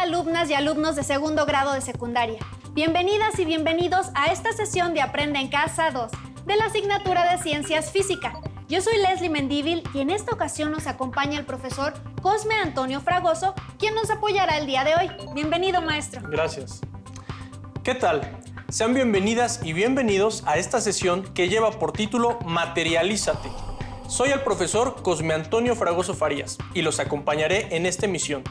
alumnas y alumnos de segundo grado de secundaria. Bienvenidas y bienvenidos a esta sesión de Aprende en Casa 2 de la asignatura de Ciencias Física. Yo soy Leslie Mendívil y en esta ocasión nos acompaña el profesor Cosme Antonio Fragoso, quien nos apoyará el día de hoy. Bienvenido, maestro. Gracias. ¿Qué tal? Sean bienvenidas y bienvenidos a esta sesión que lleva por título Materialízate. Soy el profesor Cosme Antonio Fragoso Farías y los acompañaré en esta emisión.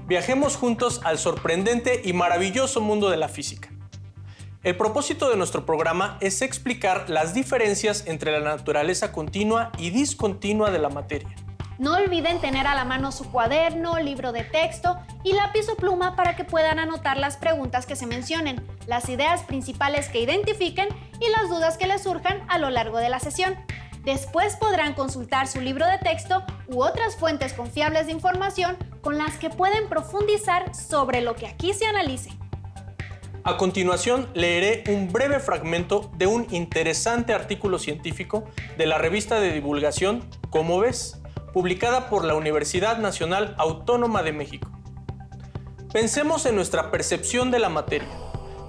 Viajemos juntos al sorprendente y maravilloso mundo de la física. El propósito de nuestro programa es explicar las diferencias entre la naturaleza continua y discontinua de la materia. No olviden tener a la mano su cuaderno, libro de texto y lápiz o pluma para que puedan anotar las preguntas que se mencionen, las ideas principales que identifiquen y las dudas que les surjan a lo largo de la sesión. Después podrán consultar su libro de texto u otras fuentes confiables de información con las que pueden profundizar sobre lo que aquí se analice. A continuación, leeré un breve fragmento de un interesante artículo científico de la revista de divulgación ¿Cómo ves?, publicada por la Universidad Nacional Autónoma de México. Pensemos en nuestra percepción de la materia.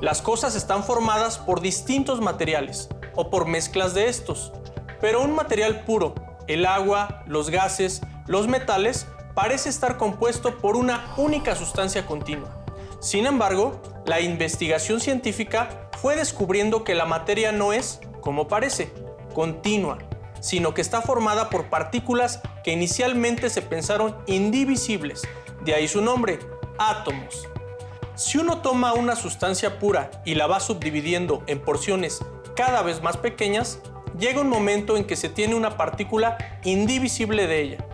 Las cosas están formadas por distintos materiales o por mezclas de estos, pero un material puro, el agua, los gases, los metales, parece estar compuesto por una única sustancia continua. Sin embargo, la investigación científica fue descubriendo que la materia no es, como parece, continua, sino que está formada por partículas que inicialmente se pensaron indivisibles, de ahí su nombre, átomos. Si uno toma una sustancia pura y la va subdividiendo en porciones cada vez más pequeñas, llega un momento en que se tiene una partícula indivisible de ella.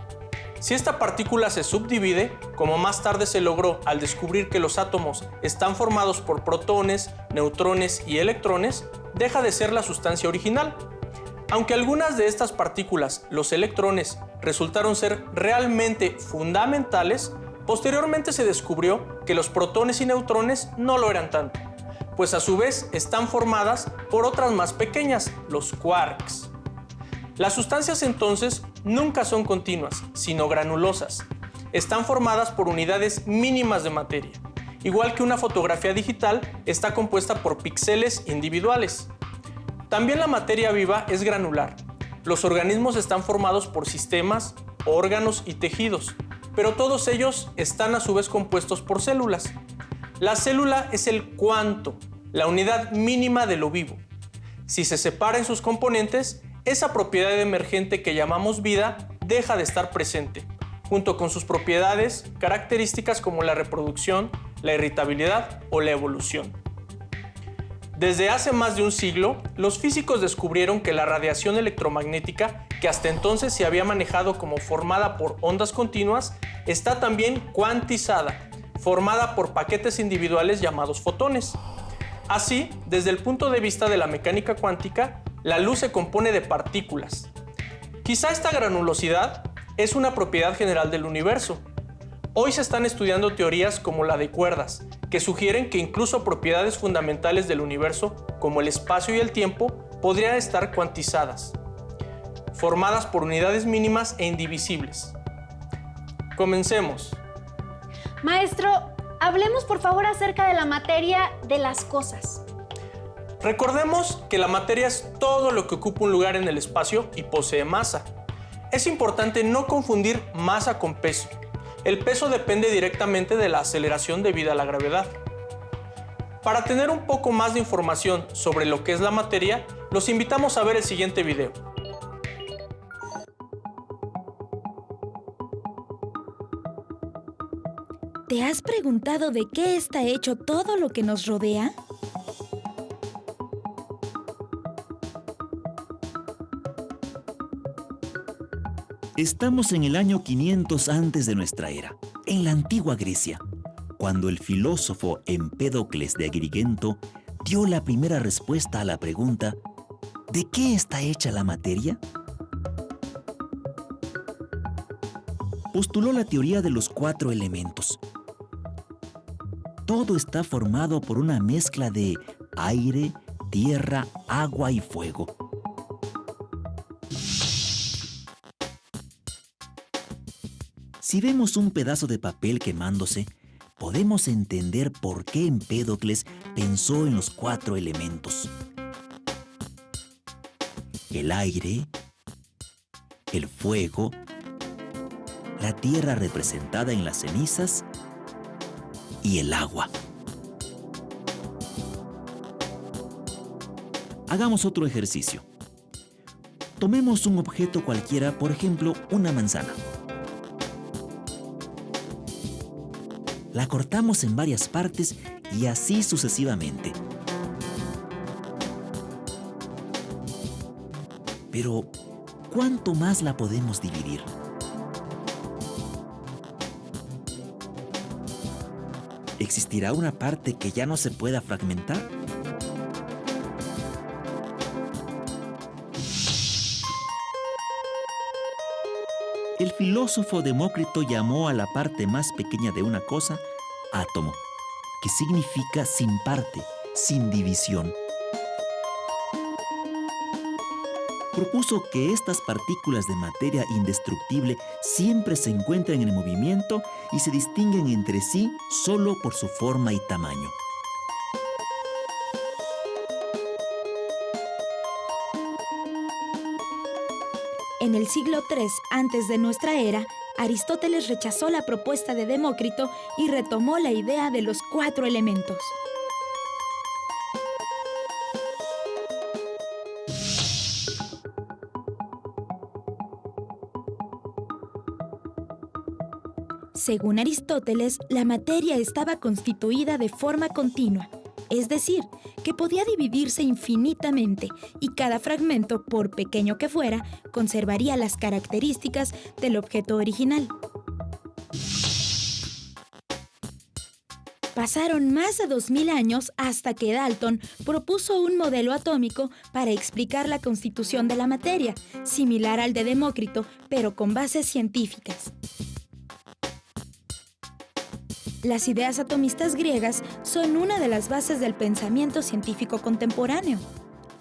Si esta partícula se subdivide, como más tarde se logró al descubrir que los átomos están formados por protones, neutrones y electrones, deja de ser la sustancia original. Aunque algunas de estas partículas, los electrones, resultaron ser realmente fundamentales, posteriormente se descubrió que los protones y neutrones no lo eran tanto, pues a su vez están formadas por otras más pequeñas, los quarks. Las sustancias entonces nunca son continuas, sino granulosas. Están formadas por unidades mínimas de materia. Igual que una fotografía digital está compuesta por píxeles individuales. También la materia viva es granular. Los organismos están formados por sistemas, órganos y tejidos, pero todos ellos están a su vez compuestos por células. La célula es el cuanto, la unidad mínima de lo vivo. Si se separa en sus componentes, esa propiedad emergente que llamamos vida deja de estar presente, junto con sus propiedades características como la reproducción, la irritabilidad o la evolución. Desde hace más de un siglo, los físicos descubrieron que la radiación electromagnética, que hasta entonces se había manejado como formada por ondas continuas, está también cuantizada, formada por paquetes individuales llamados fotones. Así, desde el punto de vista de la mecánica cuántica, la luz se compone de partículas. Quizá esta granulosidad es una propiedad general del universo. Hoy se están estudiando teorías como la de cuerdas, que sugieren que incluso propiedades fundamentales del universo, como el espacio y el tiempo, podrían estar cuantizadas, formadas por unidades mínimas e indivisibles. Comencemos. Maestro, hablemos por favor acerca de la materia de las cosas. Recordemos que la materia es todo lo que ocupa un lugar en el espacio y posee masa. Es importante no confundir masa con peso. El peso depende directamente de la aceleración debida a la gravedad. Para tener un poco más de información sobre lo que es la materia, los invitamos a ver el siguiente video. ¿Te has preguntado de qué está hecho todo lo que nos rodea? Estamos en el año 500 antes de nuestra era, en la antigua Grecia, cuando el filósofo Empédocles de Agrigento dio la primera respuesta a la pregunta ¿de qué está hecha la materia? Postuló la teoría de los 4 elementos. Todo está formado por una mezcla de aire, tierra, agua y fuego. Si vemos un pedazo de papel quemándose, podemos entender por qué Empédocles pensó en los 4 elementos: el aire, el fuego, la tierra representada en las cenizas y el agua. Hagamos otro ejercicio. Tomemos un objeto cualquiera, por ejemplo, una manzana. La cortamos en varias partes y así sucesivamente. Pero, ¿cuánto más la podemos dividir? ¿Existirá una parte que ya no se pueda fragmentar? El filósofo Demócrito llamó a la parte más pequeña de una cosa átomo, que significa sin parte, sin división. Propuso que estas partículas de materia indestructible siempre se encuentran en movimiento y se distinguen entre sí solo por su forma y tamaño. En el siglo III antes de nuestra era, Aristóteles rechazó la propuesta de Demócrito y retomó la idea de los 4 elementos. Según Aristóteles, la materia estaba constituida de forma continua, es decir, que podía dividirse infinitamente y cada fragmento, por pequeño que fuera, conservaría las características del objeto original. Pasaron más de 2000 años hasta que Dalton propuso un modelo atómico para explicar la constitución de la materia, similar al de Demócrito, pero con bases científicas. Las ideas atomistas griegas son una de las bases del pensamiento científico contemporáneo.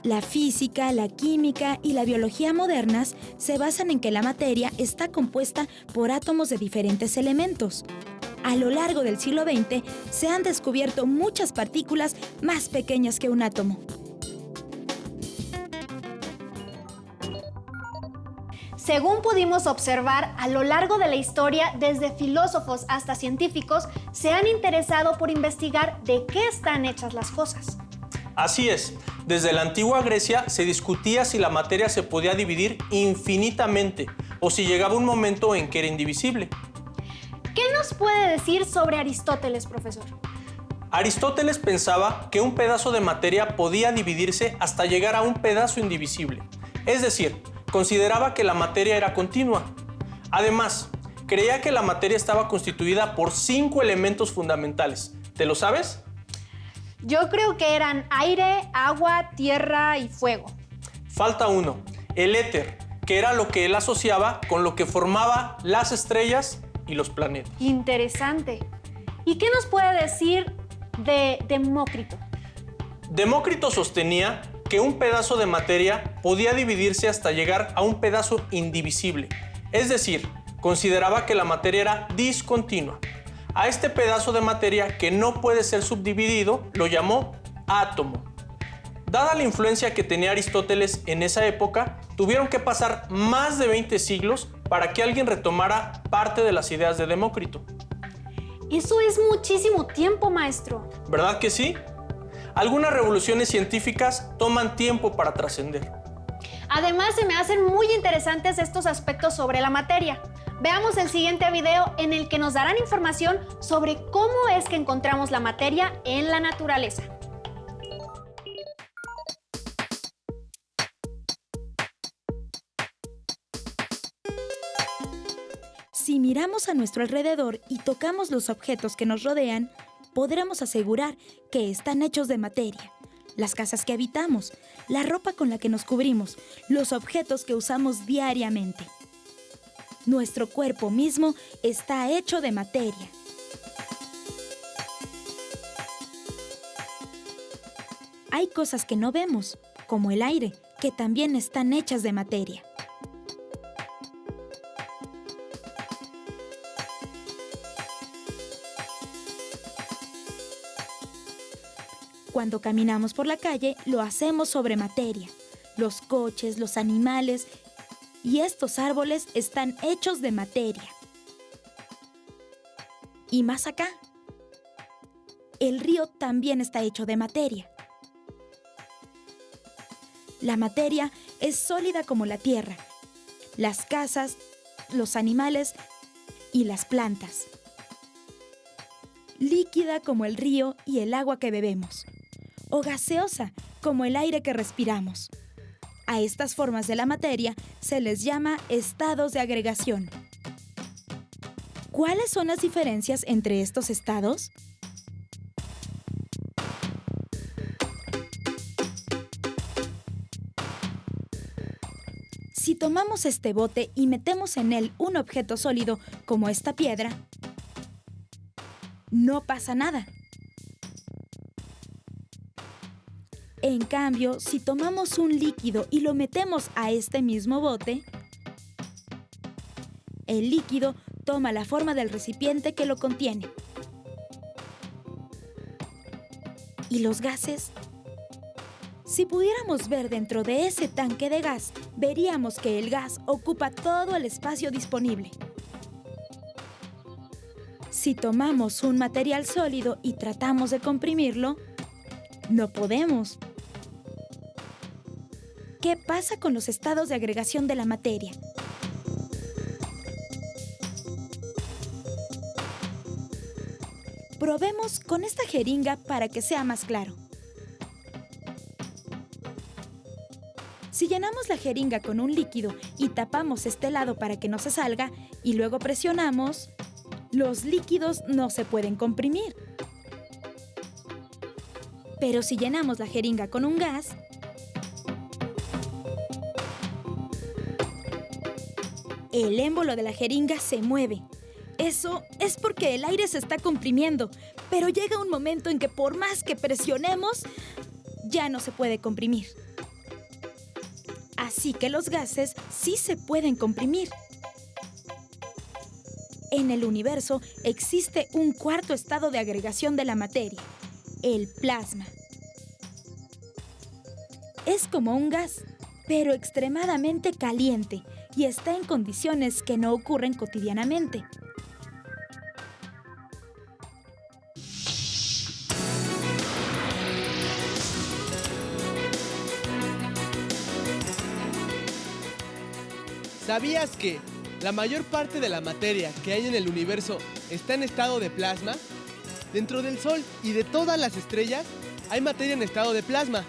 La física, la química y la biología modernas se basan en que la materia está compuesta por átomos de diferentes elementos. A lo largo del siglo XX se han descubierto muchas partículas más pequeñas que un átomo. Según pudimos observar, a lo largo de la historia, desde filósofos hasta científicos, se han interesado por investigar de qué están hechas las cosas. Así es, desde la antigua Grecia se discutía si la materia se podía dividir infinitamente o si llegaba un momento en que era indivisible. ¿Qué nos puede decir sobre Aristóteles, profesor? Aristóteles pensaba que un pedazo de materia podía dividirse hasta llegar a un pedazo indivisible, es decir, consideraba que la materia era continua. Además, creía que la materia estaba constituida por 5 elementos fundamentales. ¿Te lo sabes? Yo creo que eran aire, agua, tierra y fuego. Falta uno, el éter, que era lo que él asociaba con lo que formaba las estrellas y los planetas. Interesante. ¿Y qué nos puede decir de Demócrito? Demócrito sostenía que un pedazo de materia podía dividirse hasta llegar a un pedazo indivisible, es decir, consideraba que la materia era discontinua. A este pedazo de materia que no puede ser subdividido lo llamó átomo. Dada la influencia que tenía Aristóteles en esa época, tuvieron que pasar más de 20 siglos para que alguien retomara parte de las ideas de Demócrito. Eso es muchísimo tiempo, maestro. ¿Verdad que sí? Algunas revoluciones científicas toman tiempo para trascender. Además, se me hacen muy interesantes estos aspectos sobre la materia. Veamos el siguiente video en el que nos darán información sobre cómo es que encontramos la materia en la naturaleza. Si miramos a nuestro alrededor y tocamos los objetos que nos rodean, podremos asegurar que están hechos de materia. Las casas que habitamos, la ropa con la que nos cubrimos, los objetos que usamos diariamente. Nuestro cuerpo mismo está hecho de materia. Hay cosas que no vemos, como el aire, que también están hechas de materia. Cuando caminamos por la calle, lo hacemos sobre materia. Los coches, los animales y estos árboles están hechos de materia. Y más acá, el río también está hecho de materia. La materia es sólida como la tierra, las casas, los animales y las plantas. Líquida como el río y el agua que bebemos, o gaseosa como el aire que respiramos. A estas formas de la materia se les llama estados de agregación. ¿Cuáles son las diferencias entre estos estados? Si tomamos este bote y metemos en él un objeto sólido como esta piedra, no pasa nada. En cambio, si tomamos un líquido y lo metemos a este mismo bote, el líquido toma la forma del recipiente que lo contiene. ¿Y los gases? Si pudiéramos ver dentro de ese tanque de gas, veríamos que el gas ocupa todo el espacio disponible. Si tomamos un material sólido y tratamos de comprimirlo, no podemos. ¿Qué pasa con los estados de agregación de la materia? Probemos con esta jeringa para que sea más claro. Si llenamos la jeringa con un líquido y tapamos este lado para que no se salga y luego presionamos, los líquidos no se pueden comprimir. Pero si llenamos la jeringa con un gas, el émbolo de la jeringa se mueve. Eso es porque el aire se está comprimiendo, pero llega un momento en que por más que presionemos, ya no se puede comprimir. Así que los gases sí se pueden comprimir. En el universo existe un cuarto estado de agregación de la materia, el plasma. Es como un gas, pero extremadamente caliente y está en condiciones que no ocurren cotidianamente. ¿Sabías que la mayor parte de la materia que hay en el universo está en estado de plasma? Dentro del Sol y de todas las estrellas hay materia en estado de plasma.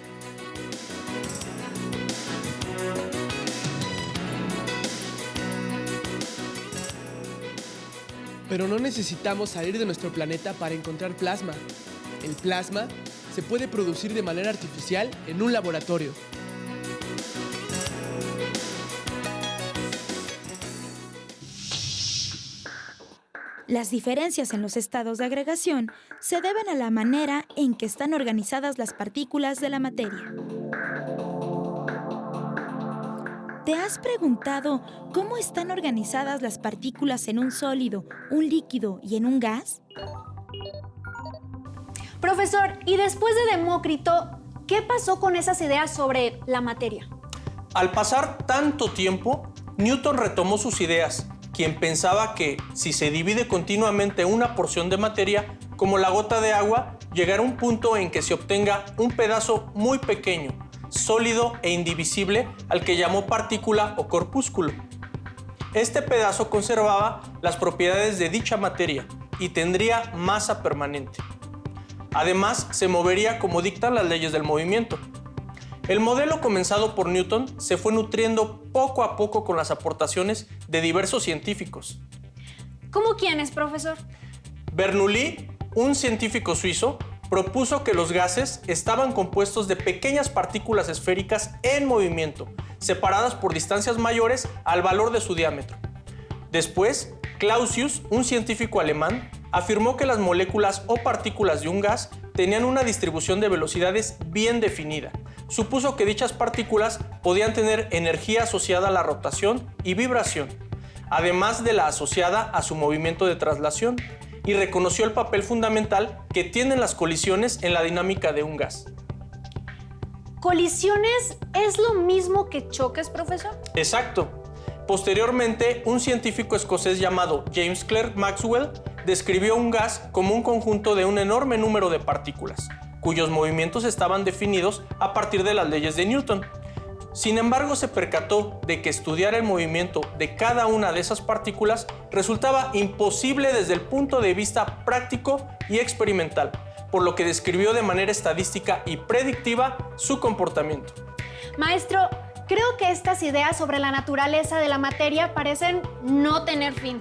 Pero no necesitamos salir de nuestro planeta para encontrar plasma. El plasma se puede producir de manera artificial en un laboratorio. Las diferencias en los estados de agregación se deben a la manera en que están organizadas las partículas de la materia. ¿Te has preguntado cómo están organizadas las partículas en un sólido, un líquido y en un gas? Profesor, y después de Demócrito, ¿qué pasó con esas ideas sobre la materia? Al pasar tanto tiempo, Newton retomó sus ideas, quien pensaba que si se divide continuamente una porción de materia, como la gota de agua, llegará un punto en que se obtenga un pedazo muy pequeño, sólido e indivisible, al que llamó partícula o corpúsculo. Este pedazo conservaba las propiedades de dicha materia y tendría masa permanente. Además, se movería como dictan las leyes del movimiento. El modelo comenzado por Newton se fue nutriendo poco a poco con las aportaciones de diversos científicos. ¿Cómo quiénes, profesor? Bernoulli, un científico suizo, propuso que los gases estaban compuestos de pequeñas partículas esféricas en movimiento, separadas por distancias mayores al valor de su diámetro. Después, Clausius, un científico alemán, afirmó que las moléculas o partículas de un gas tenían una distribución de velocidades bien definida. Supuso que dichas partículas podían tener energía asociada a la rotación y vibración, además de la asociada a su movimiento de traslación. y reconoció el papel fundamental que tienen las colisiones en la dinámica de un gas. ¿Colisiones es lo mismo que choques, profesor? Exacto. Posteriormente, un científico escocés llamado James Clerk Maxwell describió un gas como un conjunto de un enorme número de partículas, cuyos movimientos estaban definidos a partir de las leyes de Newton. Sin embargo, se percató de que estudiar el movimiento de cada una de esas partículas resultaba imposible desde el punto de vista práctico y experimental, por lo que describió de manera estadística y predictiva su comportamiento. Maestro, creo que estas ideas sobre la naturaleza de la materia parecen no tener fin.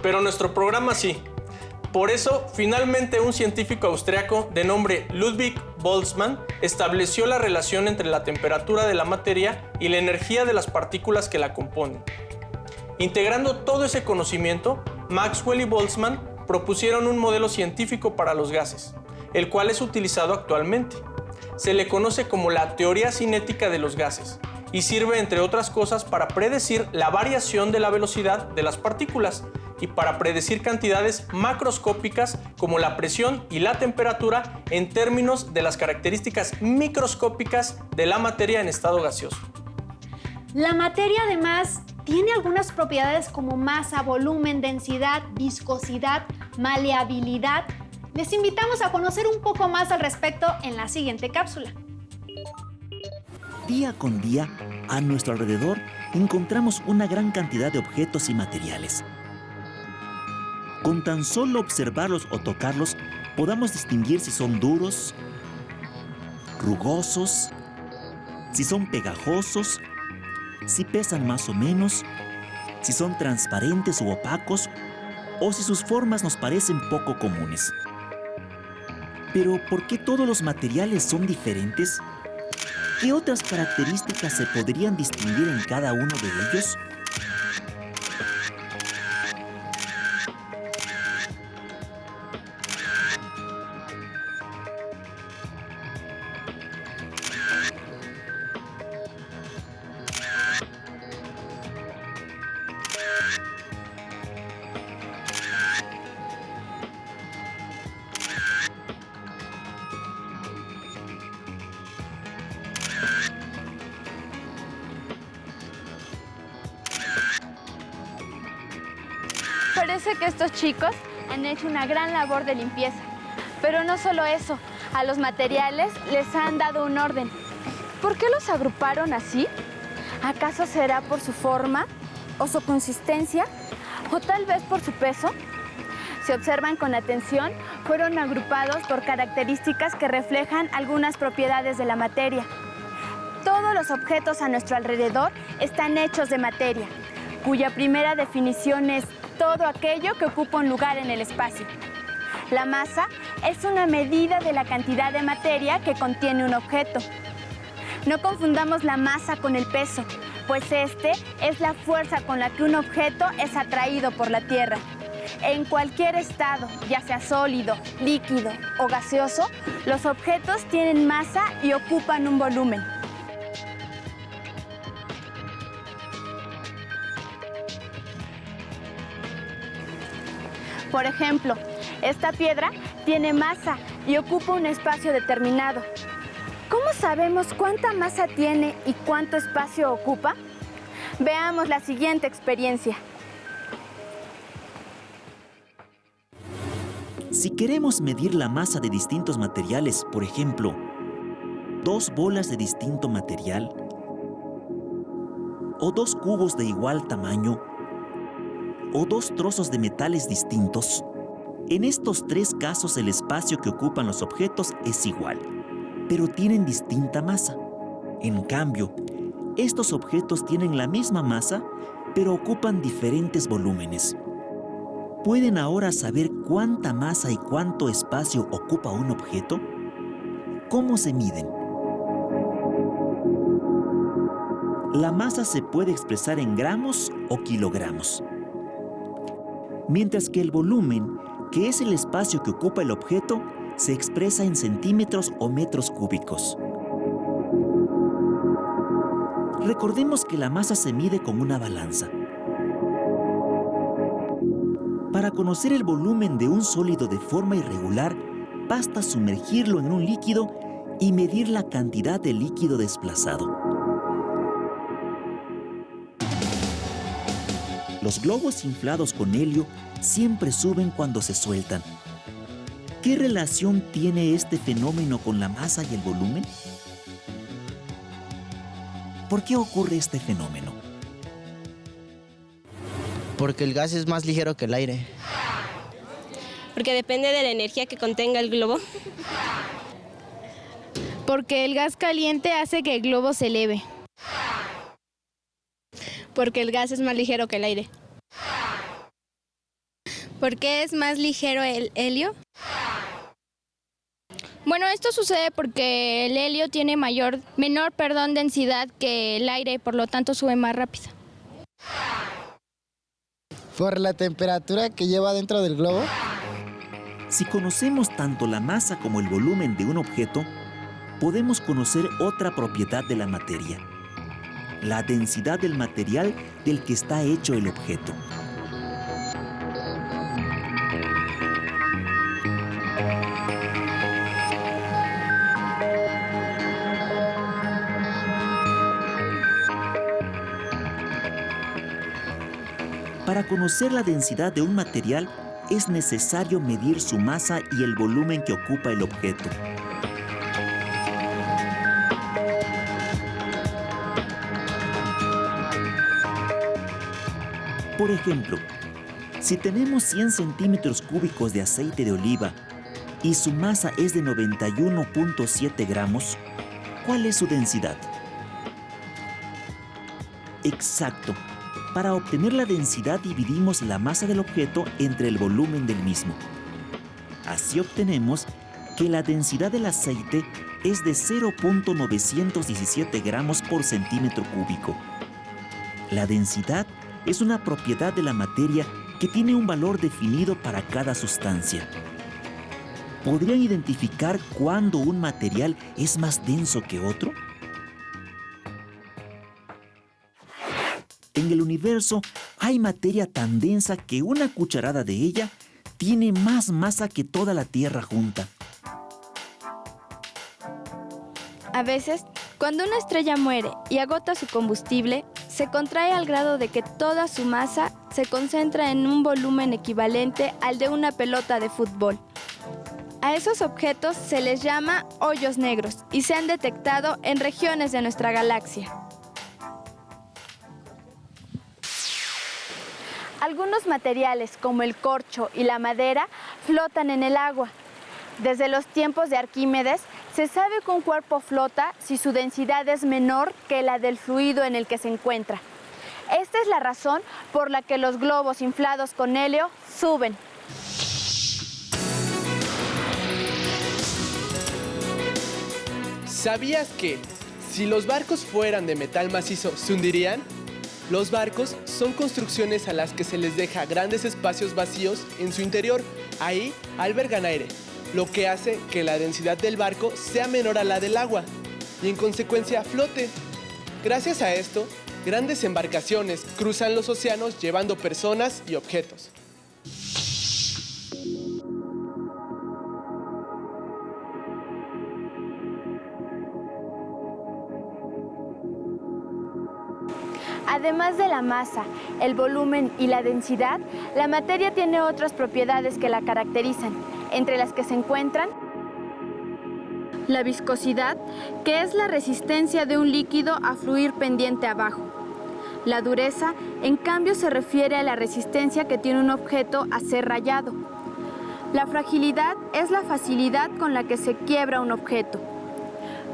Pero nuestro programa sí. Por eso, finalmente un científico austriaco de nombre Ludwig Boltzmann estableció la relación entre la temperatura de la materia y la energía de las partículas que la componen. Integrando todo ese conocimiento, Maxwell y Boltzmann propusieron un modelo científico para los gases, el cual es utilizado actualmente. Se le conoce como la teoría cinética de los gases y sirve, entre otras cosas, para predecir la variación de la velocidad de las partículas y para predecir cantidades macroscópicas como la presión y la temperatura en términos de las características microscópicas de la materia en estado gaseoso. La materia, además, tiene algunas propiedades como masa, volumen, densidad, viscosidad, maleabilidad. Les invitamos a conocer un poco más al respecto en la siguiente cápsula. Día con día, a nuestro alrededor, encontramos una gran cantidad de objetos y materiales. Con tan solo observarlos o tocarlos, podamos distinguir si son duros, rugosos, si son pegajosos, si pesan más o menos, si son transparentes u opacos, o si sus formas nos parecen poco comunes. Pero, ¿por qué todos los materiales son diferentes? ¿Qué otras características se podrían distinguir en cada uno de ellos? Parece que estos chicos han hecho una gran labor de limpieza. Pero no solo eso, a los materiales les han dado un orden. ¿Por qué los agruparon así? ¿Acaso será por su forma o su consistencia? ¿O tal vez por su peso? Si observan con atención, fueron agrupados por características que reflejan algunas propiedades de la materia. Todos los objetos a nuestro alrededor están hechos de materia, cuya primera definición es todo aquello que ocupa un lugar en el espacio. La masa es una medida de la cantidad de materia que contiene un objeto. No confundamos la masa con el peso, pues este es la fuerza con la que un objeto es atraído por la Tierra. En cualquier estado, ya sea sólido, líquido o gaseoso, los objetos tienen masa y ocupan un volumen. Por ejemplo, esta piedra tiene masa y ocupa un espacio determinado. ¿Cómo sabemos cuánta masa tiene y cuánto espacio ocupa? Veamos la siguiente experiencia. Si queremos medir la masa de distintos materiales, por ejemplo, 2 bolas de distinto material o 2 cubos de igual tamaño o 2 trozos de metales distintos, en estos 3 casos el espacio que ocupan los objetos es igual, pero tienen distinta masa. En cambio, estos objetos tienen la misma masa, pero ocupan diferentes volúmenes. ¿Pueden ahora saber cuánta masa y cuánto espacio ocupa un objeto? ¿Cómo se miden? La masa se puede expresar en gramos o kilogramos, mientras que el volumen, que es el espacio que ocupa el objeto, se expresa en centímetros o metros cúbicos. Recordemos que la masa se mide con una balanza. Para Para conocer el volumen de un sólido de forma irregular, basta sumergirlo en un líquido y medir la cantidad de líquido desplazado. Los globos inflados con helio siempre suben cuando se sueltan. ¿Qué relación tiene este fenómeno con la masa y el volumen? ¿Por qué ocurre este fenómeno? Porque el gas es más ligero que el aire. Porque depende de la energía que contenga el globo. Porque el gas caliente hace que el globo se eleve. Porque el gas es más ligero que el aire. ¿Por qué es más ligero el helio? Bueno, esto sucede porque el helio tiene menor densidad que el aire y por lo tanto sube más rápido. Por la temperatura que lleva dentro del globo. Si conocemos tanto la masa como el volumen de un objeto, podemos conocer otra propiedad de la materia: la densidad del material del que está hecho el objeto. Para conocer la densidad de un material, es necesario medir su masa y el volumen que ocupa el objeto. Por ejemplo, si tenemos 100 centímetros cúbicos de aceite de oliva y su masa es de 91.7 gramos, ¿cuál es su densidad? Exacto. Para obtener la densidad dividimos la masa del objeto entre el volumen del mismo. Así obtenemos que la densidad del aceite es de 0.917 gramos por centímetro cúbico. La densidad es una propiedad de la materia que tiene un valor definido para cada sustancia. ¿Podrían identificar cuándo un material es más denso que otro? En el universo hay materia tan densa que una cucharada de ella tiene más masa que toda la Tierra junta. A veces, cuando una estrella muere y agota su combustible, se contrae al grado de que toda su masa se concentra en un volumen equivalente al de una pelota de fútbol. A esos objetos se les llama hoyos negros y se han detectado en regiones de nuestra galaxia. Algunos materiales, como el corcho y la madera, flotan en el agua. Desde los tiempos de Arquímedes, se sabe que un cuerpo flota si su densidad es menor que la del fluido en el que se encuentra. Esta es la razón por la que los globos inflados con helio suben. ¿Sabías que si los barcos fueran de metal macizo, se hundirían? Los barcos son construcciones a las que se les deja grandes espacios vacíos en su interior. Ahí albergan aire, lo que hace que la densidad del barco sea menor a la del agua y en consecuencia flote. Gracias a esto, grandes embarcaciones cruzan los océanos llevando personas y objetos. Además de la masa, el volumen y la densidad, la materia tiene otras propiedades que la caracterizan, entre las que se encuentran la viscosidad, que es la resistencia de un líquido a fluir pendiente abajo. La dureza, en cambio, se refiere a la resistencia que tiene un objeto a ser rayado. La fragilidad es la facilidad con la que se quiebra un objeto.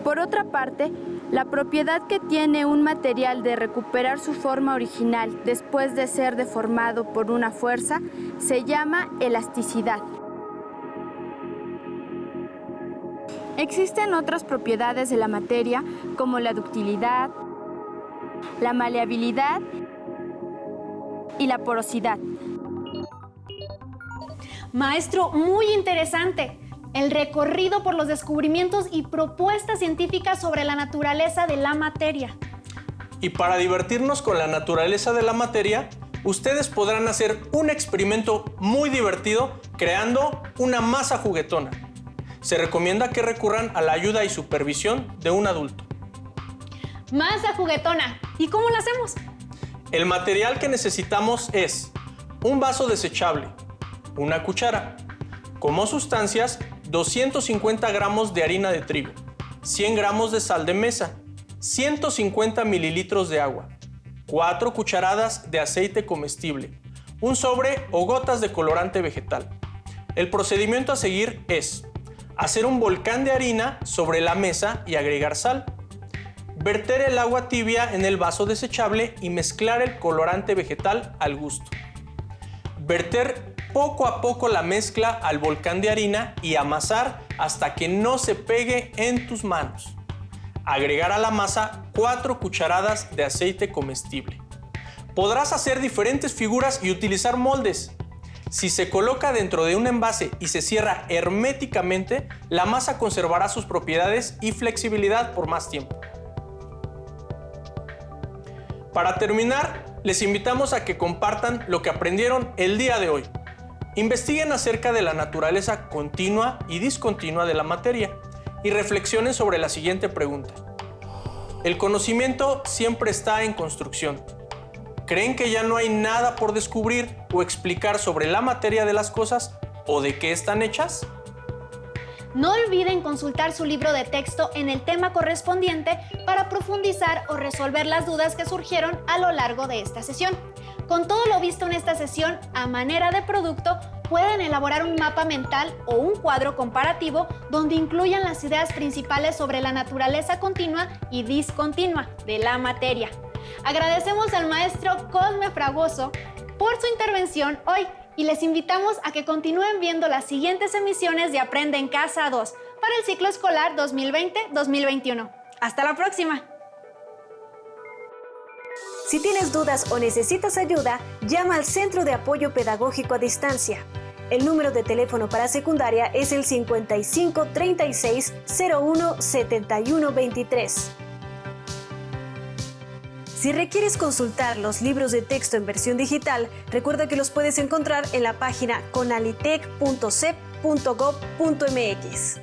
Por otra parte, la propiedad que tiene un material de recuperar su forma original después de ser deformado por una fuerza se llama elasticidad. Existen otras propiedades de la materia como la ductilidad, la maleabilidad y la porosidad. Maestro, muy interesante. El recorrido por los descubrimientos y propuestas científicas sobre la naturaleza de la materia. Y para divertirnos con la naturaleza de la materia, ustedes podrán hacer un experimento muy divertido creando una masa juguetona. Se recomienda que recurran a la ayuda y supervisión de un adulto. Masa juguetona. ¿Y cómo la hacemos? El material que necesitamos es un vaso desechable, una cuchara, como sustancias 250 gramos de harina de trigo, 100 gramos de sal de mesa, 150 mililitros de agua, 4 cucharadas de aceite comestible, un sobre o gotas de colorante vegetal. El procedimiento a seguir es hacer un volcán de harina sobre la mesa y agregar sal. Verter el agua tibia en el vaso desechable y mezclar el colorante vegetal al gusto. Verter poco a poco la mezcla al volcán de harina y amasar hasta que no se pegue en tus manos. Agregar a la masa 4 cucharadas de aceite comestible. Podrás hacer diferentes figuras y utilizar moldes. Si se coloca dentro de un envase y se cierra herméticamente, la masa conservará sus propiedades y flexibilidad por más tiempo. Para terminar, les invitamos a que compartan lo que aprendieron el día de hoy. Investiguen acerca de la naturaleza continua y discontinua de la materia y reflexionen sobre la siguiente pregunta. ¿El conocimiento siempre está en construcción? ¿Creen que ya no hay nada por descubrir o explicar sobre la materia de las cosas o de qué están hechas? No olviden consultar su libro de texto en el tema correspondiente para profundizar o resolver las dudas que surgieron a lo largo de esta sesión. Con todo lo visto en esta sesión, a manera de producto, pueden elaborar un mapa mental o un cuadro comparativo donde incluyan las ideas principales sobre la naturaleza continua y discontinua de la materia. Agradecemos al maestro Cosme Fragoso por su intervención hoy y les invitamos a que continúen viendo las siguientes emisiones de Aprende en Casa 2 para el ciclo escolar 2020-2021. ¡Hasta la próxima! Si tienes dudas o necesitas ayuda, llama al Centro de Apoyo Pedagógico a Distancia. El número de teléfono para secundaria es el 55 36 01 71 23. Si requieres consultar los libros de texto en versión digital, recuerda que los puedes encontrar en la página conalitec.cep.gov.mx.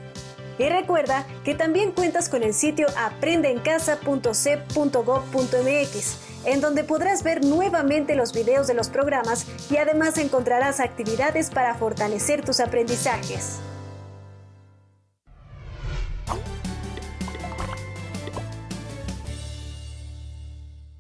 Y recuerda que también cuentas con el sitio aprendeencasa.cep.gov.mx, en donde podrás ver nuevamente los videos de los programas y además encontrarás actividades para fortalecer tus aprendizajes.